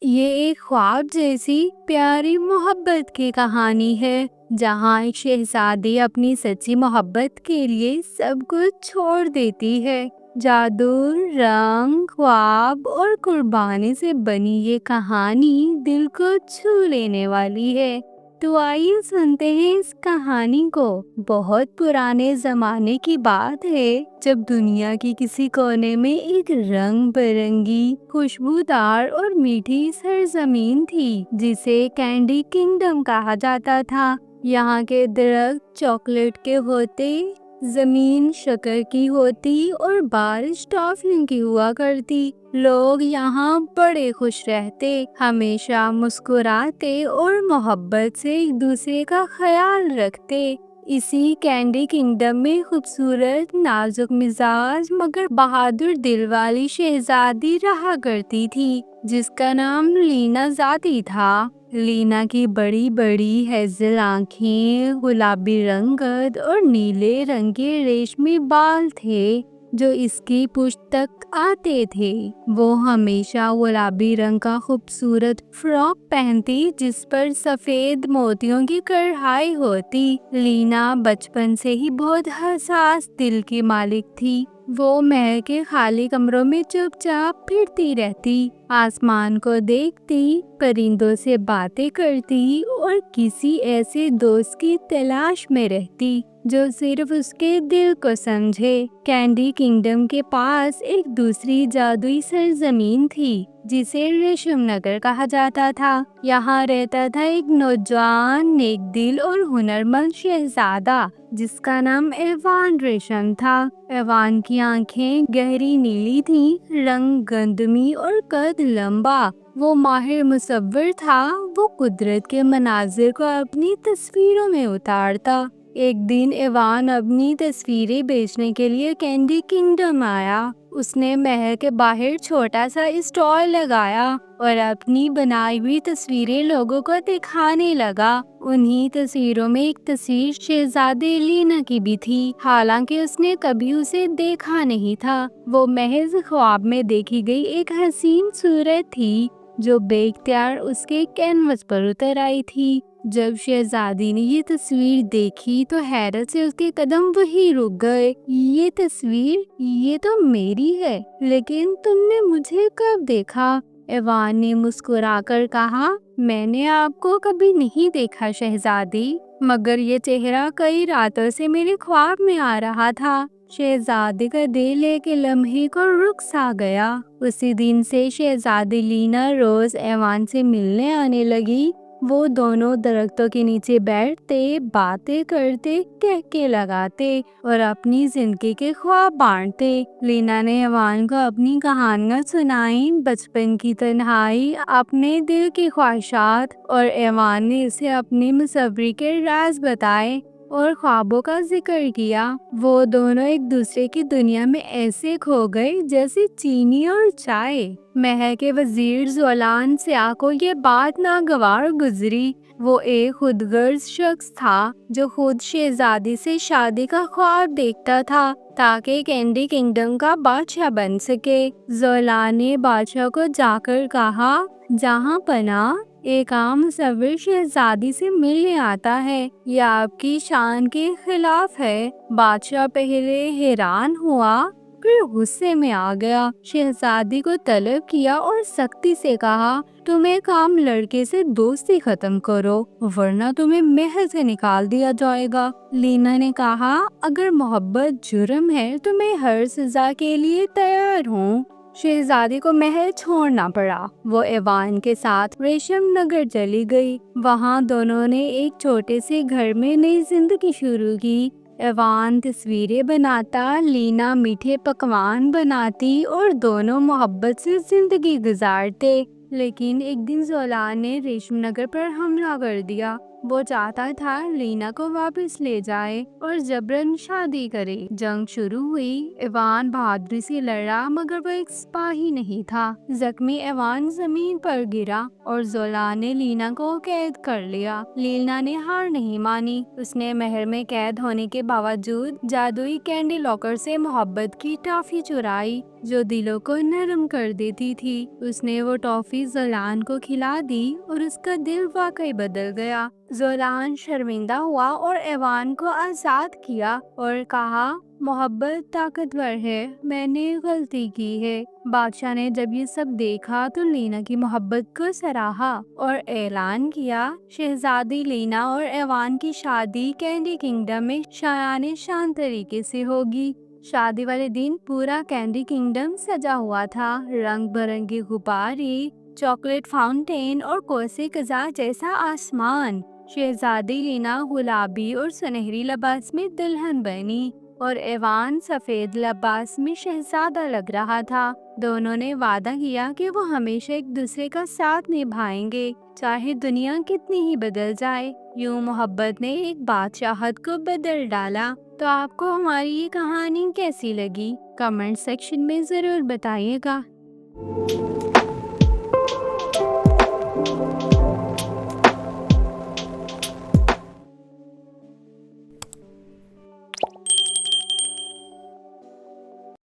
یہ ایک خواب جیسی پیاری محبت کی کہانی ہے جہاں ایک شہزادی اپنی سچی محبت کے لیے سب کچھ چھوڑ دیتی ہے۔ جادو، رنگ، خواب اور قربانی سے بنی یہ کہانی دل کو چھو لینے والی ہے۔ تو آئیے سنتے ہیں اس کہانی کو۔ بہت پرانے زمانے کی بات ہے جب دنیا کی کسی کونے میں ایک رنگ برنگی، خوشبودار اور میٹھی سرزمین تھی جسے کینڈی کنگڈم کہا جاتا تھا۔ یہاں کے درخت چاکلیٹ کے ہوتے، زمین شکر کی ہوتی اور بارش ٹافیوں کی ہوا کرتی۔ لوگ یہاں بڑے خوش رہتے، ہمیشہ مسکراتے اور محبت سے ایک دوسرے کا خیال رکھتے۔ اسی کینڈی کنگڈم میں خوبصورت، نازک مزاج مگر بہادر دل والی شہزادی رہا کرتی تھی جس کا نام لینا ذاتی تھا۔ لینا کی بڑی بڑی ہیزل آنکھیں، گلابی رنگت اور نیلے رنگ کے ریشمی بال تھے جو اس کی پشت تک آتے تھے۔ وہ ہمیشہ گلابی رنگ کا خوبصورت فراک پہنتی جس پر سفید موتیوں کی کڑھائی ہوتی۔ لینا بچپن سے ہی بہت حساس دل کی مالک تھی۔ وہ محل کے خالی کمروں میں چپ چاپ پھرتی رہتی، آسمان کو دیکھتی، پرندوں سے باتیں کرتی اور کسی ایسے دوست کی تلاش میں رہتی جو صرف اس کے دل کو سمجھے۔ کینڈی کنگڈم کے پاس ایک دوسری جادوئی سرزمین تھی جسے ریشم نگر کہا جاتا تھا۔ یہاں رہتا تھا ایک نوجوان، نیک دل اور ہنرمند شہزادہ جس کا نام ایوان ریشم تھا۔ ایوان کی آنکھیں گہری نیلی تھیں، رنگ گندمی اور قد لمبا۔ وہ ماہر مصور تھا، وہ قدرت کے مناظر کو اپنی تصویروں میں اتارتا۔ ایک دن ایوان اپنی تصویریں بیچنے کے لیے کینڈی کنگڈم آیا۔ اس نے محل کے باہر چھوٹا سا اسٹال لگایا اور اپنی بنائی ہوئی تصویریں لوگوں کو دکھانے لگا۔ انہی تصویروں میں ایک تصویر شہزادی لینا کی بھی تھی، حالانکہ اس نے کبھی اسے دیکھا نہیں تھا۔ وہ محض خواب میں دیکھی گئی ایک حسین صورت تھی جو بے اختیار اس کے کینوس پر اتر آئی تھی۔ جب شہزادی نے یہ تصویر دیکھی تو حیرت سے اس کے قدم وہیں رک گئے۔ یہ تصویر، یہ تو میری ہے، لیکن تم نے مجھے کب دیکھا؟ ایوان نے مسکرا کر کہا، میں نے آپ کو کبھی نہیں دیکھا شہزادی، مگر یہ چہرہ کئی راتوں سے میرے خواب میں آ رہا تھا۔ شہزادی کا دل ایک لمحے کو رک سا گیا۔ اسی دن سے شہزادی لینا روز ایوان سے ملنے آنے لگی۔ وہ دونوں درختوں کے نیچے بیٹھتے، باتیں کرتے، کہکے لگاتے اور اپنی زندگی کے خواب بانٹتے۔ لینا نے ایوان کو اپنی کہانیاں سنائیں، بچپن کی تنہائی، اپنے دل کی خواہشات، اور ایوان نے اسے اپنی مصوری کے راز بتائے اور خوابوں کا ذکر کیا۔ وہ دونوں ایک دوسرے کی دنیا میں ایسے کھو گئے جیسے چینی اور چائے۔ محل کے وزیر زولان سیاہ کو یہ بات ناگوار گزری۔ وہ ایک خود غرض شخص تھا جو خود شہزادی سے شادی کا خواب دیکھتا تھا تاکہ کینڈی کنگڈم کا بادشاہ بن سکے۔ زولان نے بادشاہ کو جا کر کہا، جہاں پناہ ایک عام مصور شہزادی سے ملنے آتا ہے، یہ آپ کی شان کے خلاف ہے۔ بادشاہ پہلے حیران ہوا، پھر غصے میں آ گیا، شہزادی کو طلب کیا اور سختی سے کہا، تم ایک عام لڑکے سے دوستی ختم کرو ورنہ تمہیں محل سے نکال دیا جائے گا۔ لینا نے کہا، اگر محبت جرم ہے تو میں ہر سزا کے لیے تیار ہوں۔ شہزادی کو محل چھوڑنا پڑا۔ وہ ایوان کے ساتھ ریشم نگر چلی گئی۔ وہاں دونوں نے ایک چھوٹے سے گھر میں نئی زندگی شروع کی۔ ایوان تصویریں بناتا، لینا میٹھے پکوان بناتی اور دونوں محبت سے زندگی گزارتے۔ لیکن ایک دن زولان نے ریشم نگر پر حملہ کر دیا۔ وہ چاہتا تھا لینا کو واپس لے جائے اور جبرن شادی کرے۔ جنگ شروع ہوئی۔ ایوان بہادری سے لڑا مگر وہ ایک سپاہی نہیں تھا۔ زخمی ایوان زمین پر گرا اور زولان نے لینا کو قید کر لیا۔ لینا نے ہار نہیں مانی۔ اس نے مہر میں قید ہونے کے باوجود جادوئی کینڈی لاکر سے محبت کی ٹافی چرائی جو دلوں کو نرم کر دیتی تھی۔ اس نے وہ ٹافی زولان کو کھلا دی اور اس کا دل واقعی بدل گیا۔ زولان شرمندہ ہوا اور ایوان کو آزاد کیا اور کہا محبت طاقتور ہے، میں نے غلطی کی ہے۔ بادشاہ نے جب یہ سب دیکھا تو لینا کی محبت کو سراہا اور اعلان کیا شہزادی لینا اور ایوان کی شادی کینڈی کنگڈم میں شایان شان طریقے سے ہوگی۔ شادی والے دن پورا کینڈی کنگڈم سجا ہوا تھا۔ رنگ برنگے غبارے، چاکلیٹ فاؤنٹین اور کوسے قزح جیسا آسمان۔ شہزادی لینا گلابی اور سنہری لباس میں دلہن بنی اور ایوان سفید لباس میں شہزادہ لگ رہا تھا۔ دونوں نے وعدہ کیا کہ وہ ہمیشہ ایک دوسرے کا ساتھ نبھائیں گے چاہے دنیا کتنی ہی بدل جائے۔ یوں محبت نے ایک بادشاہت کو بدل ڈالا۔ تو آپ کو ہماری یہ کہانی کیسی لگی؟ کمنٹ سیکشن میں ضرور بتائیے گا۔